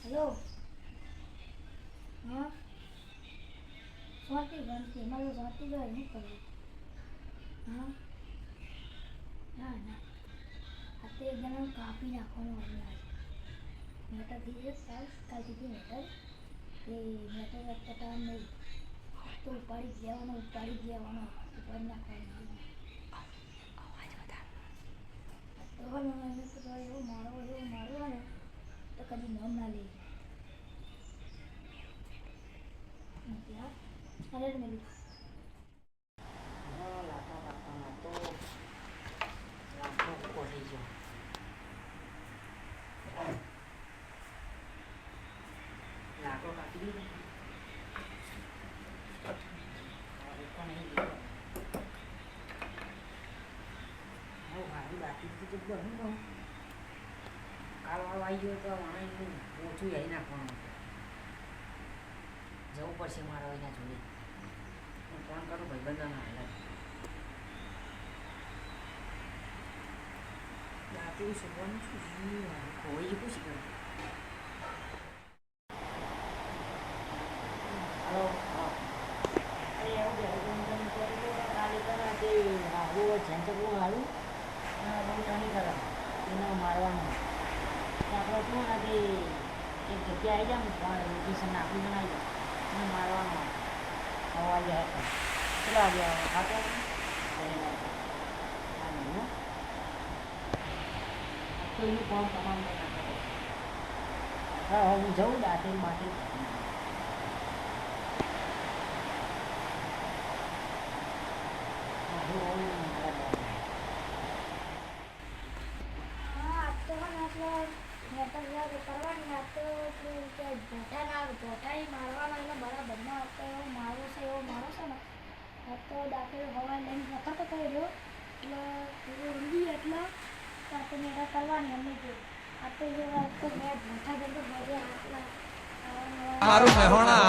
hello हाँ स्वाति गणती मारो स्वाति जो है करो हाँ ना ना आते एक जन कापी नाखવાનો અભ્યાસ મેટર થી એક સાલ કાલથી થી મેટર એ મેટર કરતા નહીં તો ઉપાડી જ લેવાનો ઉપાડી નાખવાનો અવાજ વધારે તો મને તો એવું મારો ને તો કદી નામ ના લે क्या अरे मेरी લાખો કાપવાના તો લાખો કોટી જો લાખો કાપી દીધું પણ નહીં હું હારું બાકી તો બહુ કાલ વાળો આવી ગયો તો ઓછું આવી નાખવાનું જવું પડશે મારો એના જોડે હું ફોન કરું ભાઈબંધોના હાલત રાતે સુવાનું છું કોઈ પૂછી કરું હલો હા અરે એવું કાલે કરા તે આવું જેમ તો બહુ સારું બહુ ટણી કરે એને મારવાનું આપણે શું ના કે એક જગ્યા આવી જાય ફોન લોકેશન નાખી બનાવી જાય એને મારવાનો અવાજ આવે કેટલા વાગે આવે ખાતો તો એનું ફોન તમામ હા હું જઉં દાંતેલ માટે જોટાઈ મારવાનો એટલે બરાબર ના હતો એવો મારો છે ને તો દાખલ હવા લઈને નખતો કર્યો એટલે ઊંઘી એટલે આપણે મેળા કરવાની અમને જો આ તો જો મેં મોટા જતો બધે આટલા મારું મહેણા